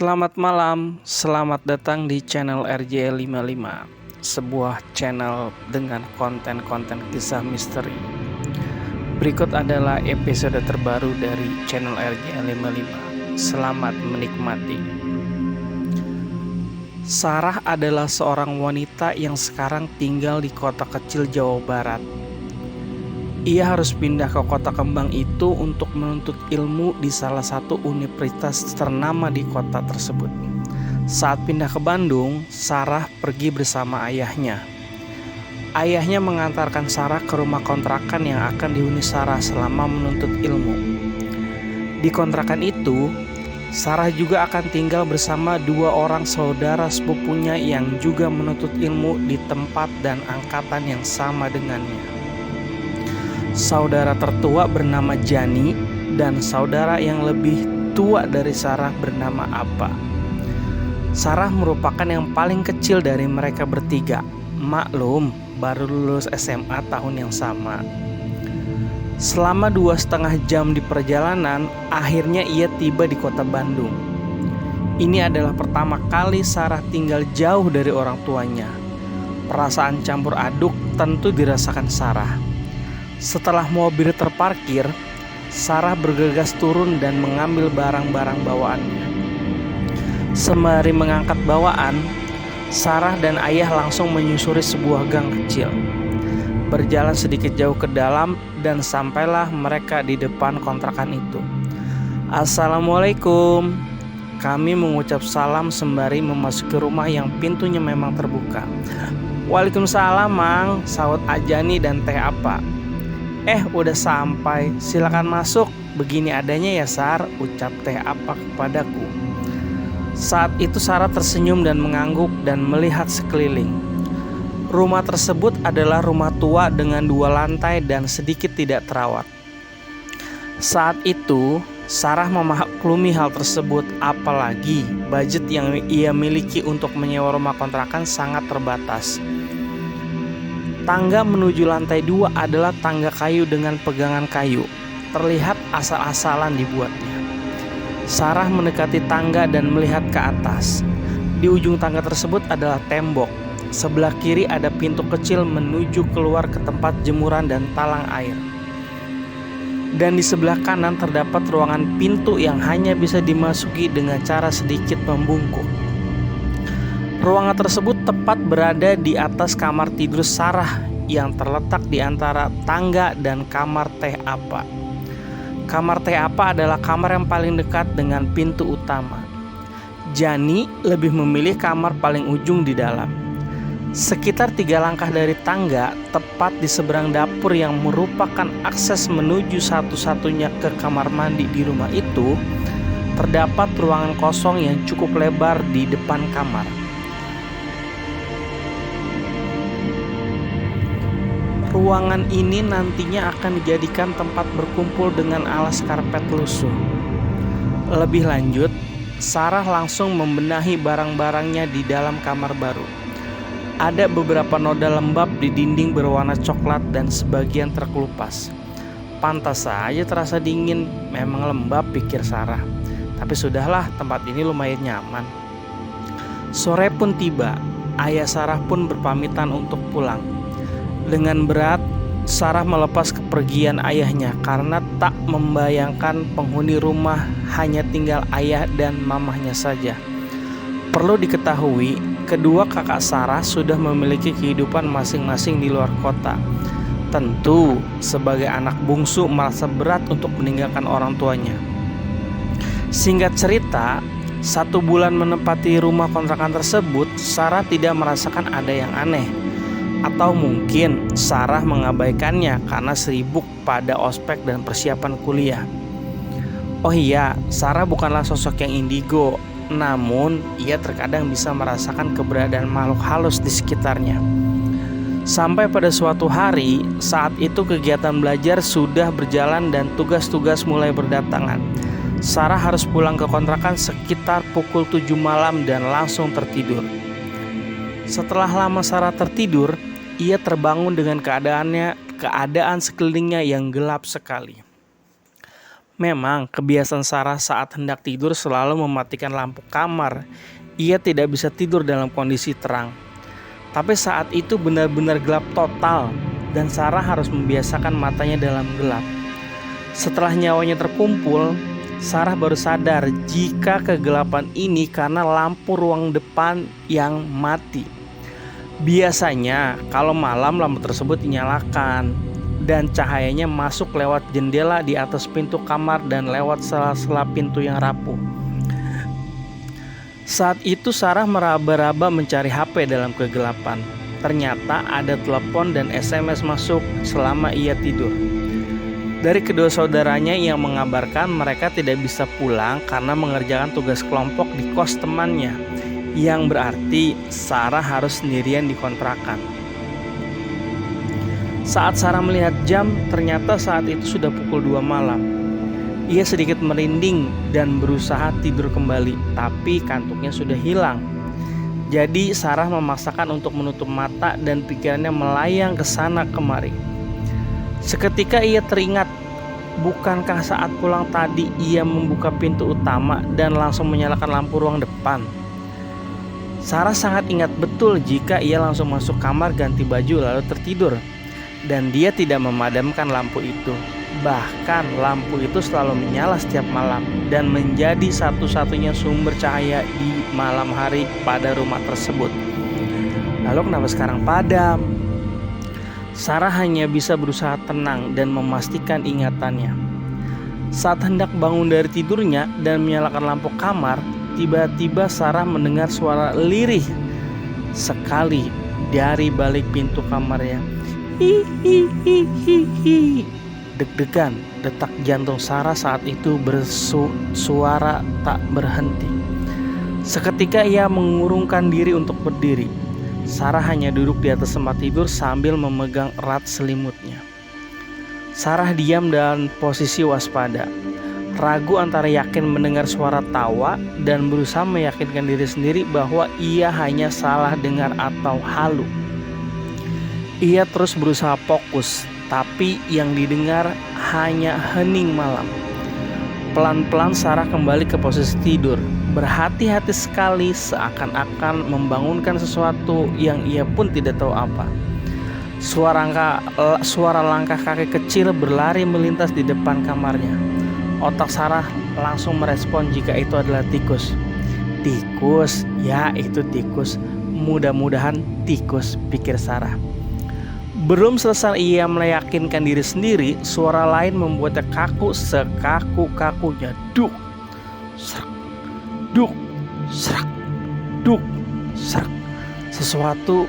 Selamat malam, selamat datang di channel RJ55, sebuah channel dengan konten-konten kisah misteri. Berikut adalah episode terbaru dari channel RJ55. Selamat menikmati. Sarah adalah seorang wanita yang sekarang tinggal di kota kecil Jawa Barat. Ia harus pindah ke kota kembang itu untuk menuntut ilmu di salah satu universitas ternama di kota tersebut. Saat pindah ke Bandung, Sarah pergi bersama ayahnya. Ayahnya mengantarkan Sarah ke rumah kontrakan yang akan dihuni Sarah selama menuntut ilmu. Di kontrakan itu, Sarah juga akan tinggal bersama dua orang saudara sepupunya yang juga menuntut ilmu di tempat dan angkatan yang sama dengannya. Saudara tertua bernama Jani dan saudara yang lebih tua dari Sarah bernama Abba. Sarah merupakan yang paling kecil dari mereka bertiga. Maklum, baru lulus SMA tahun yang sama. Selama 2,5 jam di perjalanan, akhirnya ia tiba di kota Bandung. Ini adalah pertama kali Sarah tinggal jauh dari orang tuanya. Perasaan campur aduk tentu dirasakan Sarah. Setelah mobil terparkir, Sarah bergegas turun dan mengambil barang-barang bawaannya. Sembari mengangkat bawaan, Sarah dan ayah langsung menyusuri sebuah gang kecil. Berjalan sedikit jauh ke dalam dan sampailah mereka di depan kontrakan itu. "Assalamualaikum." Kami mengucap salam sembari memasuki rumah yang pintunya memang terbuka. "Waalaikumsalam, Mang," sahut Ajani dan Teh Apa. Udah sampai, silakan masuk. Begini adanya ya, Sar," ucap Teh Apa kepadaku. Saat itu Sarah tersenyum dan mengangguk dan melihat sekeliling. Rumah tersebut adalah rumah tua dengan 2 lantai dan sedikit tidak terawat. Saat itu Sarah memaklumi hal tersebut, apalagi budget yang ia miliki untuk menyewa rumah kontrakan sangat terbatas. Tangga menuju lantai 2 adalah tangga kayu dengan pegangan kayu. Terlihat asal-asalan dibuatnya. Sarah mendekati tangga dan melihat ke atas. Di ujung tangga tersebut adalah tembok. Sebelah kiri ada pintu kecil menuju keluar ke tempat jemuran dan talang air. Dan di sebelah kanan terdapat ruangan pintu yang hanya bisa dimasuki dengan cara sedikit membungkuk. Ruangan tersebut tepat berada di atas kamar tidur Sarah yang terletak di antara tangga dan kamar Teh Apa. Kamar Teh Apa adalah kamar yang paling dekat dengan pintu utama. Jani lebih memilih kamar paling ujung di dalam. Sekitar 3 langkah dari tangga, tepat di seberang dapur yang merupakan akses menuju satu-satunya ke kamar mandi di rumah itu, terdapat ruangan kosong yang cukup lebar di depan kamar. Ruangan ini nantinya akan dijadikan tempat berkumpul dengan alas karpet lusuh. Lebih lanjut, Sarah langsung membenahi barang-barangnya di dalam kamar baru. Ada beberapa noda lembab di dinding berwarna coklat dan sebagian terkelupas. Pantas saja terasa dingin, memang lembab, pikir Sarah. Tapi sudahlah, tempat ini lumayan nyaman. Sore pun tiba, ayah Sarah pun berpamitan untuk pulang. Dengan berat, Sarah melepas kepergian ayahnya karena tak membayangkan penghuni rumah hanya tinggal ayah dan mamahnya saja. Perlu diketahui, kedua kakak Sarah sudah memiliki kehidupan masing-masing di luar kota. Tentu, sebagai anak bungsu merasa berat untuk meninggalkan orang tuanya. Singkat cerita, 1 bulan menempati rumah kontrakan tersebut, Sarah tidak merasakan ada yang aneh. Atau mungkin Sarah mengabaikannya karena sibuk pada ospek dan persiapan kuliah. Oh iya, Sarah bukanlah sosok yang indigo, namun ia terkadang bisa merasakan keberadaan makhluk halus di sekitarnya. Sampai pada suatu hari, saat itu kegiatan belajar sudah berjalan dan tugas-tugas mulai berdatangan. Sarah harus pulang ke kontrakan sekitar pukul 7 malam dan langsung tertidur. Setelah lama Sarah tertidur, ia terbangun dengan keadaan sekelilingnya yang gelap sekali. Memang kebiasaan Sarah saat hendak tidur selalu mematikan lampu kamar. Ia tidak bisa tidur dalam kondisi terang. Tapi saat itu benar-benar gelap total dan Sarah harus membiasakan matanya dalam gelap. Setelah nyawanya terkumpul, Sarah baru sadar jika kegelapan ini karena lampu ruang depan yang mati. Biasanya kalau malam lampu tersebut dinyalakan dan cahayanya masuk lewat jendela di atas pintu kamar dan lewat sela-sela pintu yang rapuh. Saat itu Sarah meraba-raba mencari HP dalam kegelapan. Ternyata ada telepon dan SMS masuk selama ia tidur. Dari kedua saudaranya yang mengabarkan mereka tidak bisa pulang karena mengerjakan tugas kelompok di kos temannya, yang berarti Sarah harus sendirian di kontrakan. Saat Sarah melihat jam, ternyata saat itu sudah pukul 2 malam. Ia sedikit merinding dan berusaha tidur kembali, tapi kantuknya sudah hilang. Jadi Sarah memaksakan untuk menutup mata dan pikirannya melayang ke sana kemari. Seketika ia teringat, bukankah saat pulang tadi ia membuka pintu utama dan langsung menyalakan lampu ruang depan? Sarah sangat ingat betul jika ia langsung masuk kamar ganti baju lalu tertidur. Dan dia tidak memadamkan lampu itu. Bahkan lampu itu selalu menyala setiap malam dan menjadi satu-satunya sumber cahaya di malam hari pada rumah tersebut. Lalu kenapa sekarang padam? Sarah hanya bisa berusaha tenang dan memastikan ingatannya. Saat hendak bangun dari tidurnya dan menyalakan lampu kamar, tiba-tiba Sarah mendengar suara lirih sekali dari balik pintu kamarnya. Hihihihihi. Deg-degan, detak jantung Sarah saat itu bersuara tak berhenti. Seketika ia mengurungkan diri untuk berdiri. Sarah hanya duduk di atas tempat tidur sambil memegang erat selimutnya. Sarah diam dalam posisi waspada, ragu antara yakin mendengar suara tawa dan berusaha meyakinkan diri sendiri bahwa ia hanya salah dengar atau halu. Ia terus berusaha fokus, tapi yang didengar hanya hening malam. Pelan-pelan Sarah kembali ke posisi tidur, berhati-hati sekali seakan-akan membangunkan sesuatu yang ia pun tidak tahu apa. Suara langkah kaki kecil berlari melintas di depan kamarnya. Otak Sarah langsung merespon jika itu adalah tikus. Tikus, ya itu tikus. Mudah-mudahan tikus, pikir Sarah. Belum selesai ia meyakinkan diri sendiri, suara lain membuatnya kaku sekaku-kakunya. Duk, serak, duk, serak, duk, serak. Sesuatu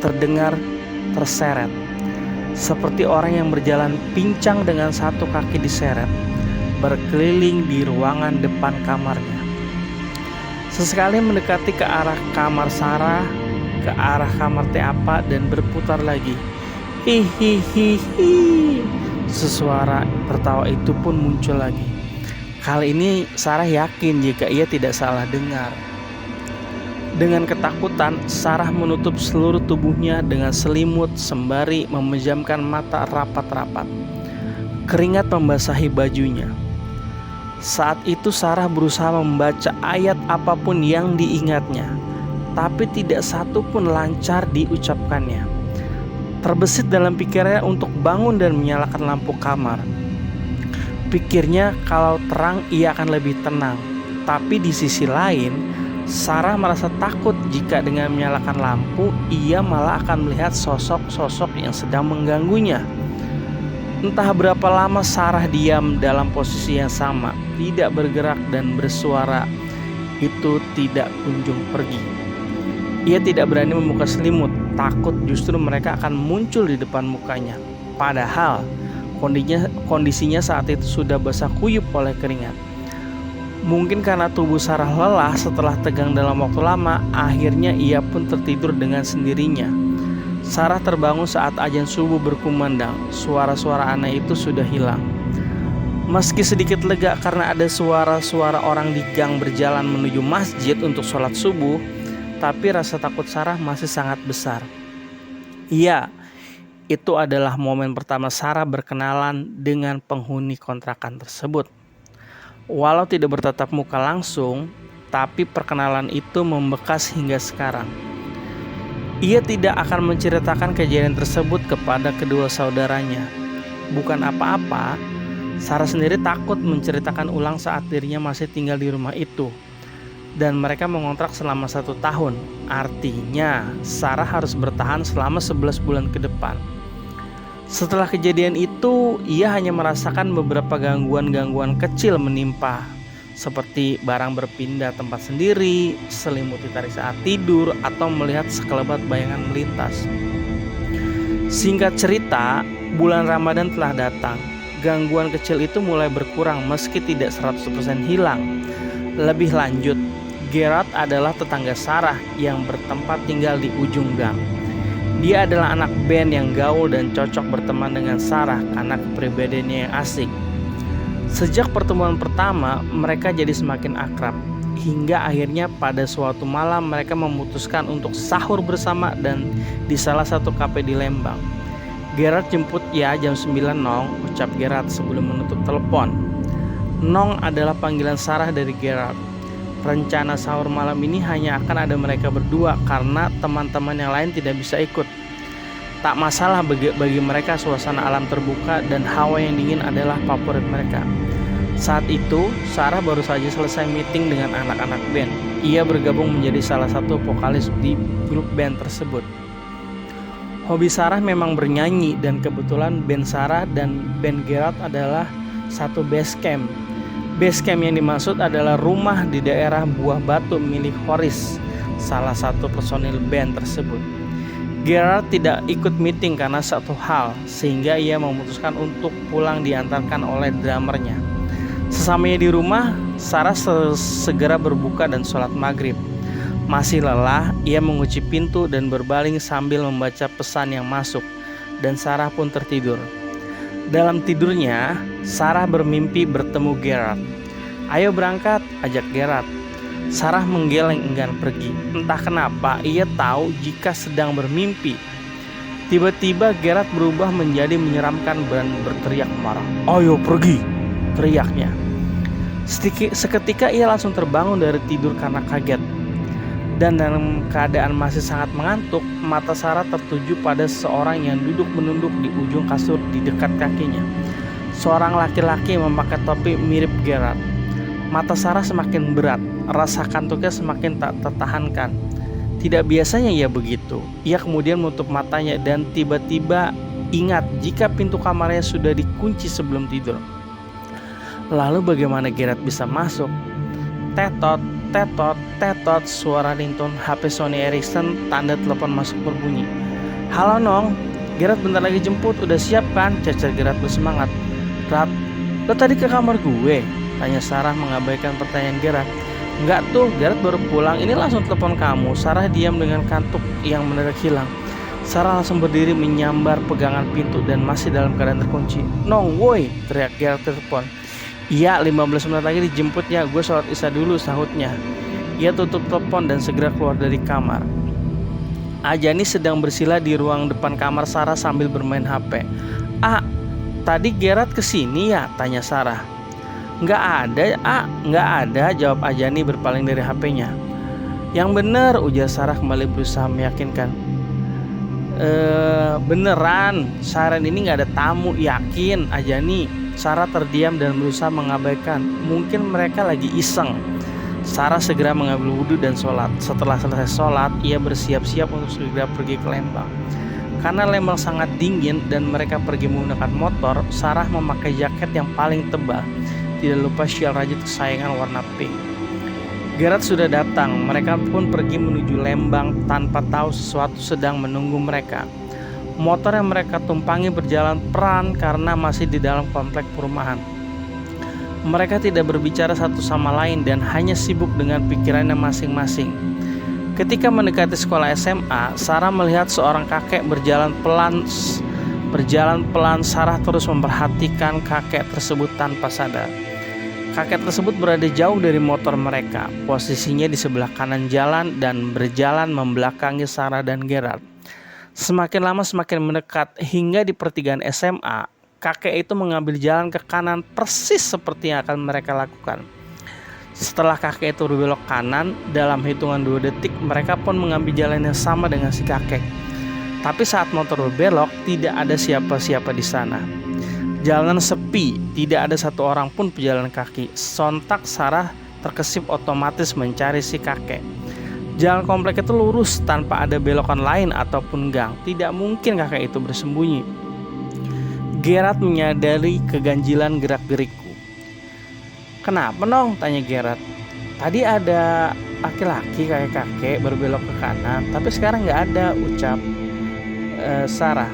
terdengar terseret, seperti orang yang berjalan pincang dengan satu kaki diseret, berkeliling di ruangan depan kamarnya. Sesekali mendekati ke arah kamar Sarah, ke arah kamar Teapa dan berputar lagi. Hihihihi. Sesuara tertawa itu pun muncul lagi. Kali ini Sarah yakin jika ia tidak salah dengar. Dengan ketakutan, Sarah menutup seluruh tubuhnya dengan selimut sembari memejamkan mata rapat-rapat. Keringat membasahi bajunya. Saat itu Sarah berusaha membaca ayat apapun yang diingatnya, tapi tidak satu pun lancar diucapkannya. Terbesit dalam pikirannya untuk bangun dan menyalakan lampu kamar. Pikirnya kalau terang ia akan lebih tenang. Tapi di sisi lain, Sarah merasa takut jika dengan menyalakan lampu ia malah akan melihat sosok-sosok yang sedang mengganggunya. Entah berapa lama Sarah diam dalam posisi yang sama, tidak bergerak dan bersuara itu tidak kunjung pergi. Ia tidak berani membuka selimut, takut justru mereka akan muncul di depan mukanya. Padahal kondisinya saat itu sudah basah kuyup oleh keringat. Mungkin karena tubuh Sarah lelah setelah tegang dalam waktu lama, akhirnya ia pun tertidur dengan sendirinya. Sarah terbangun saat azan subuh berkumandang. Suara-suara aneh itu sudah hilang. Meski sedikit lega karena ada suara-suara orang di gang berjalan menuju masjid untuk sholat subuh, tapi rasa takut Sarah masih sangat besar. Iya, itu adalah momen pertama Sarah berkenalan dengan penghuni kontrakan tersebut. Walau tidak bertatap muka langsung, tapi perkenalan itu membekas hingga sekarang. Ia tidak akan menceritakan kejadian tersebut kepada kedua saudaranya. Bukan apa-apa, Sarah sendiri takut menceritakan ulang saat dirinya masih tinggal di rumah itu. Dan mereka mengontrak selama 1 tahun. Artinya, Sarah harus bertahan selama 11 bulan ke depan. Setelah kejadian itu, ia hanya merasakan beberapa gangguan-gangguan kecil menimpa, seperti barang berpindah tempat sendiri, selimut ditarik saat tidur, atau melihat sekelebat bayangan melintas. Singkat cerita, bulan Ramadan telah datang. Gangguan kecil itu mulai berkurang meski tidak 100% hilang. Lebih lanjut, Gerard adalah tetangga Sarah yang bertempat tinggal di ujung gang. Dia adalah anak band yang gaul dan cocok berteman dengan Sarah karena kepribadiannya yang asik. Sejak pertemuan pertama, mereka jadi semakin akrab. Hingga akhirnya pada suatu malam mereka memutuskan untuk sahur bersama dan di salah satu kafe di Lembang. Gerard jemput ya jam 9 Nong, ucap Gerard sebelum menutup telepon. Nong adalah panggilan Sarah dari Gerard. Rencana sahur malam ini hanya akan ada mereka berdua karena teman-teman yang lain tidak bisa ikut. Tak masalah bagi mereka, suasana alam terbuka dan hawa yang dingin adalah favorit mereka. Saat itu, Sarah baru saja selesai meeting dengan anak-anak band. Ia bergabung menjadi salah satu vokalis di grup band tersebut. Hobi Sarah memang bernyanyi dan kebetulan band Sarah dan band Gerard adalah satu base camp. Base camp yang dimaksud adalah rumah di daerah Buah Batu milik Horis, salah satu personil band tersebut. Gerard tidak ikut meeting karena satu hal, sehingga ia memutuskan untuk pulang diantarkan oleh drummernya. Sesamanya di rumah, Sarah segera berbuka dan sholat maghrib. Masih lelah, ia mengunci pintu dan berbaling sambil membaca pesan yang masuk, dan Sarah pun tertidur. Dalam tidurnya, Sarah bermimpi bertemu Gerard. Ayo berangkat, ajak Gerard. Sarah menggeleng enggan pergi. Entah kenapa ia tahu jika sedang bermimpi. Tiba-tiba Gerard berubah menjadi menyeramkan dan berteriak marah. Ayo pergi, teriaknya. Seketika ia langsung terbangun dari tidur karena kaget. Dan dalam keadaan masih sangat mengantuk, mata Sarah tertuju pada seorang yang duduk menunduk di ujung kasur di dekat kakinya. Seorang laki-laki memakai topi mirip Gerard. Mata Sarah semakin berat, rasa kantuknya semakin tak tertahankan. Tidak biasanya ia begitu. Ia kemudian menutup matanya dan tiba-tiba ingat jika pintu kamarnya sudah dikunci sebelum tidur. Lalu bagaimana Gerard bisa masuk? Tetot, tetot, tetot, suara ringtone HP Sony Ericsson, tanda telepon masuk berbunyi. Halo Nong, Gerard bentar lagi jemput, udah siap kan? Cecer Gerard bersemangat. Rat, lo tadi ke kamar gue? Tanya Sarah mengabaikan pertanyaan Gerard. Enggak tuh, Gerard baru pulang, ini langsung telepon kamu. Sarah diam dengan kantuk yang mendadak hilang. Sarah langsung berdiri menyambar pegangan pintu dan masih dalam keadaan terkunci. Nong, woi, teriak Gerard telepon. Iya, 15 menit lagi dijemput ya, gue sholat isya dulu, sahutnya. Ia tutup telepon dan segera keluar dari kamar. Ajani sedang bersila di ruang depan kamar Sarah sambil bermain HP. Tadi Gerard kesini ya? Tanya Sarah. Nggak ada, jawab Ajani berpaling dari HP-nya. Yang bener, ujar Sarah kembali berusaha meyakinkan. Beneran, seharian ini nggak ada tamu, yakin Ajani. Sarah terdiam dan berusaha mengabaikan. Mungkin mereka lagi iseng. Sarah segera mengambil wudhu dan sholat. Setelah selesai sholat, ia bersiap-siap untuk segera pergi ke Lembang. Karena Lembang sangat dingin dan mereka pergi menggunakan motor, Sarah memakai jaket yang paling tebal. Tidak lupa syal rajut kesayangan warna pink. Gerard sudah datang. Mereka pun pergi menuju Lembang tanpa tahu sesuatu sedang menunggu mereka. Motor yang mereka tumpangi berjalan pelan karena masih di dalam komplek perumahan. Mereka tidak berbicara satu sama lain dan hanya sibuk dengan pikirannya masing-masing. Ketika mendekati sekolah SMA, Sarah melihat seorang kakek berjalan pelan. Sarah terus memperhatikan kakek tersebut tanpa sadar. Kakek tersebut berada jauh dari motor mereka. Posisinya di sebelah kanan jalan dan berjalan membelakangi Sarah dan Gerard. Semakin lama semakin mendekat hingga di pertigaan SMA, kakek itu mengambil jalan ke kanan persis seperti yang akan mereka lakukan. Setelah kakek itu berbelok kanan, dalam hitungan 2 detik mereka pun mengambil jalan yang sama dengan si kakek. Tapi saat motor berbelok, tidak ada siapa-siapa di sana. Jalanan sepi, tidak ada satu orang pun pejalan kaki. Sontak Sarah terkesip otomatis mencari si kakek. Jalan komplek itu lurus tanpa ada belokan lain ataupun gang. Tidak mungkin kakek itu bersembunyi. Gerard menyadari keganjilan gerak-gerikku. "Kenapa Nong?" tanya Gerard. "Tadi ada laki-laki kakek-kakek berbelok ke kanan, tapi sekarang nggak ada," ucap Sarah.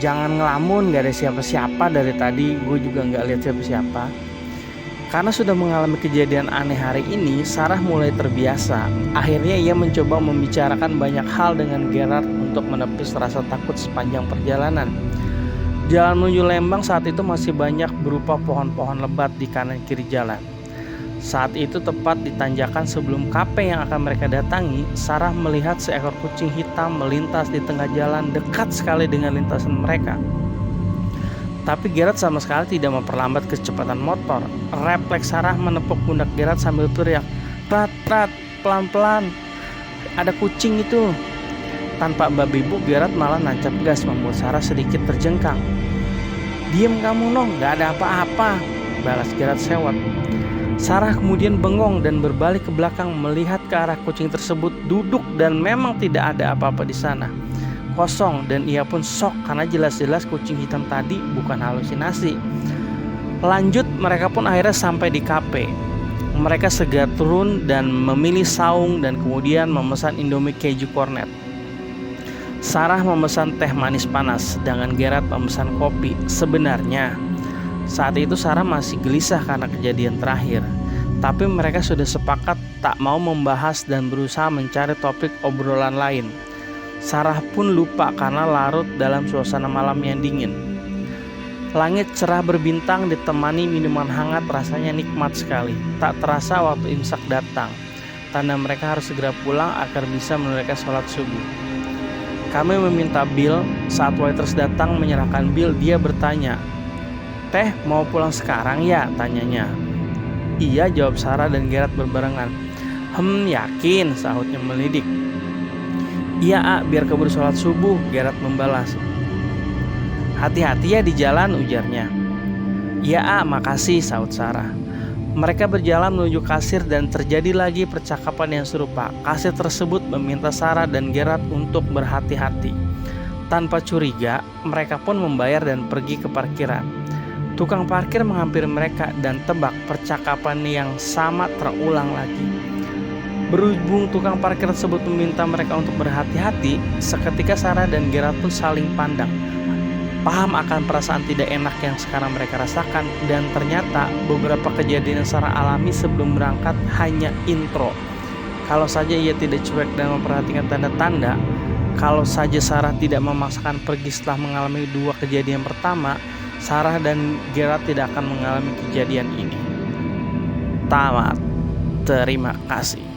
"Jangan ngelamun, gak ada siapa-siapa dari tadi. Gue juga gak lihat siapa-siapa." Karena sudah mengalami kejadian aneh hari ini, Sarah mulai terbiasa. Akhirnya ia mencoba membicarakan banyak hal dengan Gerard untuk menepis rasa takut sepanjang perjalanan. Jalan menuju Lembang saat itu masih banyak berupa pohon-pohon lebat di kanan kiri jalan. Saat itu tepat di tanjakan sebelum kafe yang akan mereka datangi, Sarah melihat seekor kucing hitam melintas di tengah jalan dekat sekali dengan lintasan mereka. Tapi Gerard sama sekali tidak memperlambat kecepatan motor. Refleks Sarah menepuk pundak Gerard sambil teriak, "Rat, Rat, pelan-pelan, ada kucing itu." Tanpa babi-bu, Gerard malah nancap gas membuat Sarah sedikit terjengkang. "Diem kamu Nong, gak ada apa-apa," balas Gerard sewot. Sarah kemudian bengong dan berbalik ke belakang melihat ke arah kucing tersebut duduk dan memang tidak ada apa-apa di sana. Kosong, dan ia pun shock karena jelas-jelas kucing hitam tadi bukan halusinasi. Lanjut, mereka pun akhirnya sampai di kafe. Mereka segera turun dan memilih saung dan kemudian memesan Indomie keju kornet. Sarah memesan teh manis panas, sedangkan Gerard memesan kopi. Sebenarnya saat itu Sarah masih gelisah karena kejadian terakhir, tapi mereka sudah sepakat tak mau membahas dan berusaha mencari topik obrolan lain. Sarah pun lupa karena larut dalam suasana malam yang dingin. Langit cerah berbintang ditemani minuman hangat, rasanya nikmat sekali. Tak terasa waktu imsak datang, tanda mereka harus segera pulang agar bisa menunaikan sholat subuh. Kami meminta bil. Saat waiters datang menyerahkan bil, dia bertanya, "Teh mau pulang sekarang ya?" tanyanya. "Iya," jawab Sarah dan Gerard berbarengan. Yakin?" sahutnya melidik. "Iya, biar keburu sholat subuh," Gerard membalas. "Hati-hati ya di jalan," ujarnya. "Iya, makasih," sahut Sarah. Mereka berjalan menuju kasir dan terjadi lagi percakapan yang serupa. Kasir tersebut meminta Sarah dan Gerard untuk berhati-hati. Tanpa curiga, mereka pun membayar dan pergi ke parkiran. Tukang parkir menghampiri mereka dan tebak, percakapan yang sama terulang lagi. Berhubung tukang parkir tersebut meminta mereka untuk berhati-hati, seketika Sarah dan Gerard pun saling pandang. Paham akan perasaan tidak enak yang sekarang mereka rasakan, dan ternyata beberapa kejadian yang Sarah alami sebelum berangkat hanya intro. Kalau saja ia tidak cuek dan memperhatikan tanda-tanda, kalau saja Sarah tidak memaksakan pergi setelah mengalami 2 kejadian pertama, Sarah dan Gerard tidak akan mengalami kejadian ini. Tamat. Terima kasih.